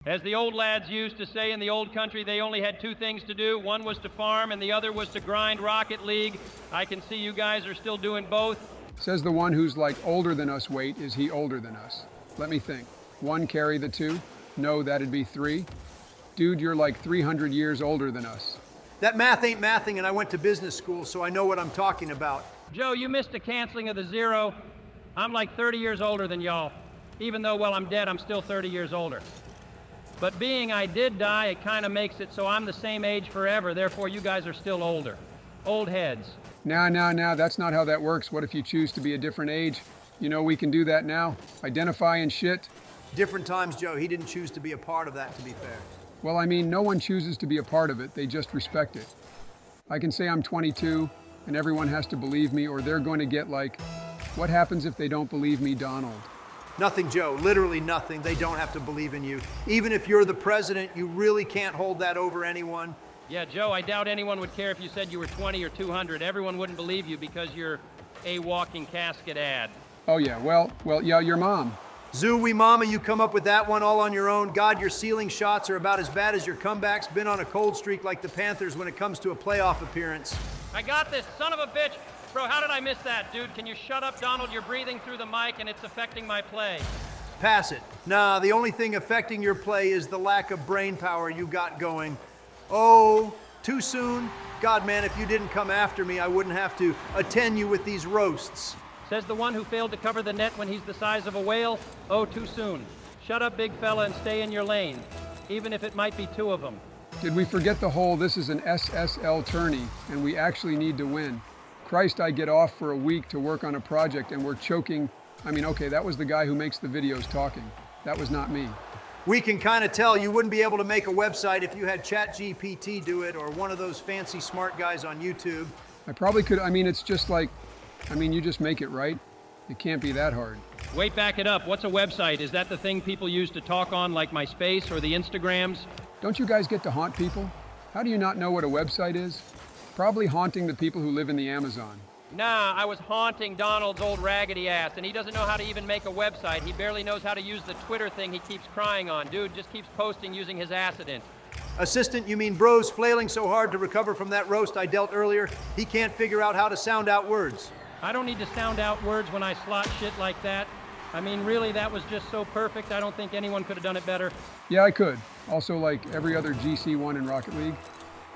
As the old lads used to say in the old country, they only had two things to do. One was to farm and the other was to grind Rocket League. I can see you guys are still doing both. Says the one who's like older than us. Wait, is he older than us? Let me think. One carry the two? No, that'd be three. Dude, you're like 300 years older than us. That math ain't mathing, and I went to business school, so I know what I'm talking about. Joe, you missed a canceling of the zero. I'm like 30 years older than y'all. Even though, well, I'm dead, I'm still 30 years older. But being I did die, it kind of makes it so I'm the same age forever. Therefore, you guys are still older. Old heads. Nah, that's not how that works. What if you choose to be a different age? You know, we can do that now. Identify and shit. Different times, Joe. He didn't choose to be a part of that, to be fair. Well, I mean, no one chooses to be a part of it. They just respect it. I can say I'm 22, and everyone has to believe me, or they're going to get like, what happens if they don't believe me, Donald? Nothing, Joe. Literally nothing. They don't have to believe in you. Even if you're the president, you really can't hold that over anyone. Yeah, Joe, I doubt anyone would care if you said you were 20 or 200. Everyone wouldn't believe you because you're a walking casket ad. Oh yeah, well, yeah, your mom. Zooey mama, you come up with that one all on your own. God, your ceiling shots are about as bad as your comebacks. Been on a cold streak like the Panthers when it comes to a playoff appearance. I got this, son of a bitch. Bro, how did I miss that, dude? Can you shut up, Donald? You're breathing through the mic and it's affecting my play. Pass it. Nah, the only thing affecting your play is the lack of brain power you got going. Oh, too soon? God, man, if you didn't come after me, I wouldn't have to attend you with these roasts. Says the one who failed to cover the net when he's the size of a whale. Oh, too soon. Shut up, big fella, and stay in your lane, even if it might be two of them. Did we forget the whole this is an SSL tourney and we actually need to win? Christ, I get off for a week to work on a project and we're choking. I mean, okay, that was the guy who makes the videos talking. That was not me. We can kind of tell you wouldn't be able to make a website if you had ChatGPT do it or one of those fancy smart guys on YouTube. I probably could. I mean, it's just like, you just make it, right? It can't be that hard. Wait, back it up. What's a website? Is that the thing people use to talk on, like MySpace or the Instagrams? Don't you guys get to haunt people? How do you not know what a website is? Probably haunting the people who live in the Amazon. Nah, I was haunting Donald's old raggedy ass, and he doesn't know how to even make a website. He barely knows how to use the Twitter thing he keeps crying on. Dude just keeps posting using his accident. Assistant, you mean bro's flailing so hard to recover from that roast I dealt earlier, he can't figure out how to sound out words. I don't need to sound out words when I slot shit like that. I mean, really, that was just so perfect. I don't think anyone could have done it better. Yeah, I could. Also, like every other GC1 in Rocket League,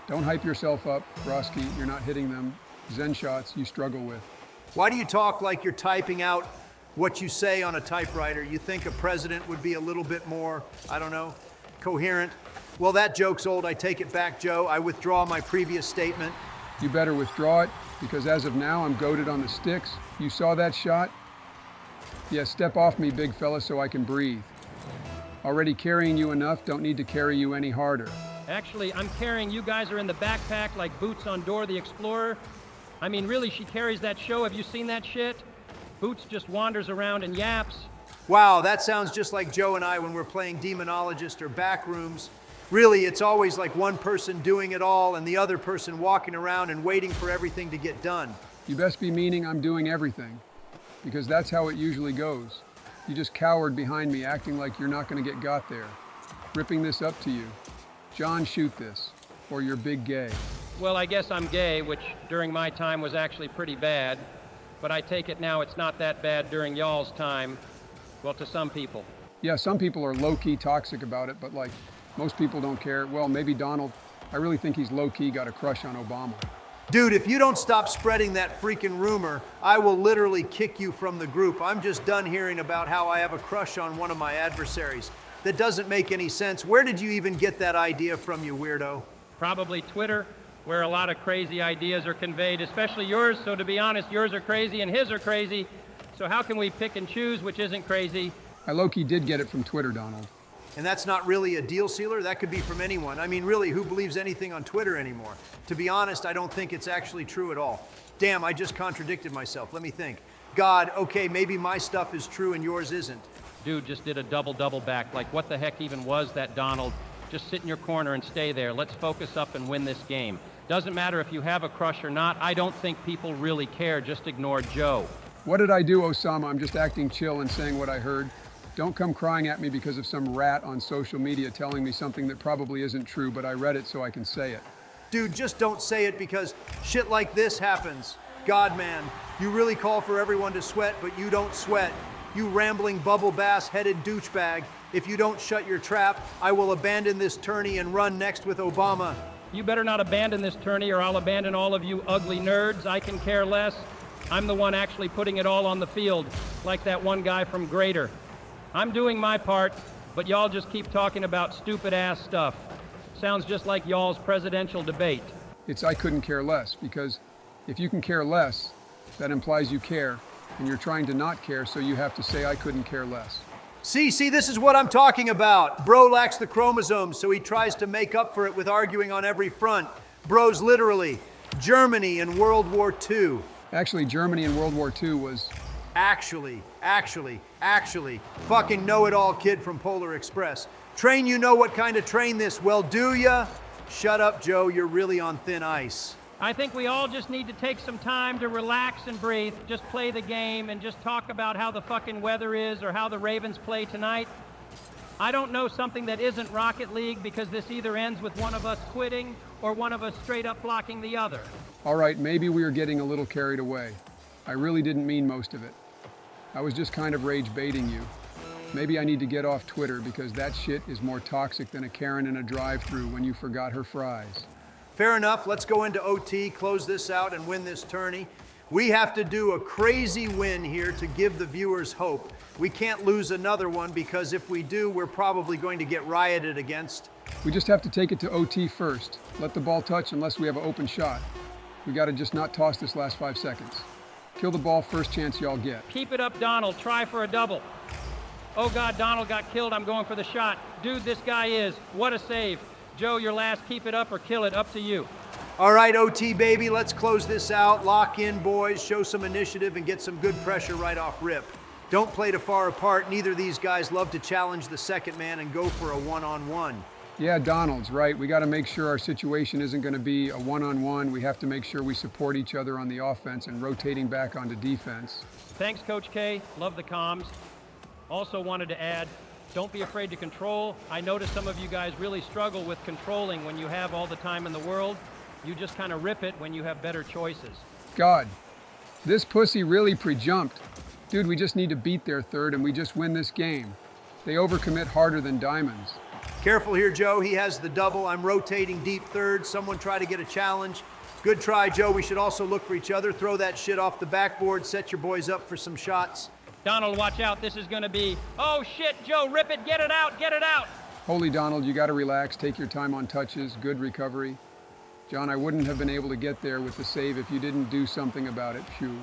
don't hype yourself up, Broski. You're not hitting them Zen shots you struggle with. Why do you talk like you're typing out what you say on a typewriter? You think a president would be a little bit more, I don't know, coherent? Well, that joke's old. I take it back, Joe. I withdraw my previous statement. You better withdraw it, because as of now, I'm goated on the sticks. You saw that shot? Yeah, step off me, big fella, so I can breathe. Already carrying you enough, don't need to carry you any harder. Actually, I'm carrying you guys are in the backpack like Boots on Dora the Explorer. I mean, really, she carries that show. Have you seen that shit? Boots just wanders around and yaps. Wow, that sounds just like Joe and I when we're playing Demonologist or Backrooms. Really, it's always like one person doing it all and the other person walking around and waiting for everything to get done. You best be meaning I'm doing everything, because that's how it usually goes. You just cowered behind me, acting like you're not going to get got there. Ripping this up to you. John, shoot this, or you're big gay. Well, I guess I'm gay, which during my time was actually pretty bad. But I take it now it's not that bad during y'all's time. Well, to some people. Yeah, some people are low-key toxic about it, but like, most people don't care. Well, maybe Donald. I really think he's low-key got a crush on Obama. Dude, if you don't stop spreading that freaking rumor, I will literally kick you from the group. I'm just done hearing about how I have a crush on one of my adversaries. That doesn't make any sense. Where did you even get that idea from, you weirdo? Probably Twitter, where a lot of crazy ideas are conveyed, especially yours. So to be honest, yours are crazy and his are crazy. So how can we pick and choose which isn't crazy? I low-key did get it from Twitter, Donald. And that's not really a deal sealer? That could be from anyone. I mean, really, who believes anything on Twitter anymore? To be honest, I don't think it's actually true at all. Damn, I just contradicted myself. Let me think. God, okay, maybe my stuff is true and yours isn't. Dude just did a double back. Like, what the heck even was that, Donald? Just sit in your corner and stay there. Let's focus up and win this game. Doesn't matter if you have a crush or not. I don't think people really care. Just ignore Joe. What did I do, Osama? I'm just acting chill and saying what I heard. Don't come crying at me because of some rat on social media telling me something that probably isn't true, but I read it so I can say it. Dude, just don't say it because shit like this happens. God, man, you really call for everyone to sweat, but you don't sweat. You rambling bubble bass-headed douchebag. If you don't shut your trap, I will abandon this tourney and run next with Obama. You better not abandon this tourney or I'll abandon all of you ugly nerds. I can care less. I'm the one actually putting it all on the field, like that one guy from Grader. I'm doing my part, but y'all just keep talking about stupid-ass stuff. Sounds just like y'all's presidential debate. It's I couldn't care less, because if you can care less, that implies you care, and you're trying to not care, so you have to say I couldn't care less. See, this is what I'm talking about. Bro lacks the chromosomes, so he tries to make up for it with arguing on every front. Bro's literally Germany in World War II. Actually, Germany in World War II was... Actually, fucking know-it-all kid from Polar Express. Train, you know what kind of train this, well, do ya? Shut up, Joe, you're really on thin ice. I think we all just need to take some time to relax and breathe, just play the game and just talk about how the fucking weather is or how the Ravens play tonight. I don't know something that isn't Rocket League because this either ends with one of us quitting or one of us straight up blocking the other. All right, maybe we are getting a little carried away. I really didn't mean most of it. I was just kind of rage baiting you. Maybe I need to get off Twitter because that shit is more toxic than a Karen in a drive-thru when you forgot her fries. Fair enough, let's go into OT, close this out, and win this tourney. We have to do a crazy win here to give the viewers hope. We can't lose another one because if we do, we're probably going to get rioted against. We just have to take it to OT first. Let the ball touch unless we have an open shot. We gotta just not toss this last 5 seconds. Kill the ball first chance y'all get. Keep it up, Donald. Try for a double. Oh, God, Donald got killed. I'm going for the shot. Dude, this guy is. What a save. Joe, your last. Keep it up or kill it. Up to you. All right, OT, baby, let's close this out. Lock in, boys. Show some initiative and get some good pressure right off rip. Don't play too far apart. Neither of these guys love to challenge the second man and go for a one-on-one. Yeah, Donald's right. We got to make sure our situation isn't going to be a one-on-one. We have to make sure we support each other on the offense and rotating back onto defense. Thanks, Coach K. Love the comms. Also wanted to add, don't be afraid to control. I notice some of you guys really struggle with controlling when you have all the time in the world. You just kind of rip it when you have better choices. God, this pussy really pre-jumped. Dude, we just need to beat their third and we just win this game. They overcommit harder than diamonds. Careful here, Joe. He has the double. I'm rotating deep third. Someone try to get a challenge. Good try, Joe. We should also look for each other. Throw that shit off the backboard. Set your boys up for some shots. Donald, watch out. This is going to be... Oh, shit, Joe, rip it. Get it out. Get it out. Holy Donald, you got to relax. Take your time on touches. Good recovery. John, I wouldn't have been able to get there with the save if you didn't do something about it. Phew.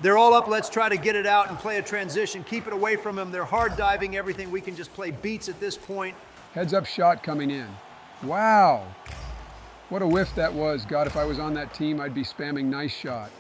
They're all up. Let's try to get it out and play a transition. Keep it away from them. They're hard diving everything. We can just play beats at this point. Heads up shot coming in. Wow. What a whiff that was. God, if I was on that team, I'd be spamming nice shot.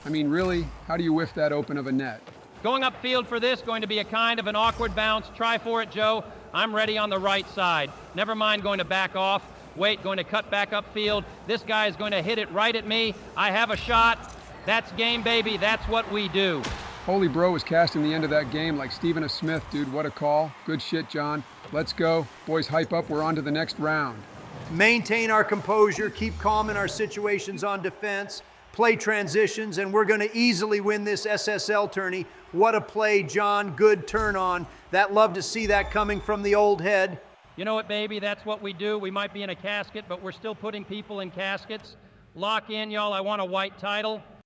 I mean, really? How do you whiff that open of a net? Going upfield for this, going to be a kind of an awkward bounce. Try for it, Joe. I'm ready on the right side. Never mind going to back off. Wait, going to cut back upfield. This guy is going to hit it right at me. I have a shot. That's game, baby. That's what we do. Holy bro was casting the end of that game like Stephen A. Smith, dude. What a call. Good shit, John. Let's go. Boys, hype up. We're on to the next round. Maintain our composure. Keep calm in our situations on defense. Play transitions, and we're going to easily win this SSL tourney. What a play, John. Good turn on. Love to see that coming from the old head. You know what, baby? That's what we do. We might be in a casket, but we're still putting people in caskets. Lock in, y'all. I want a white title.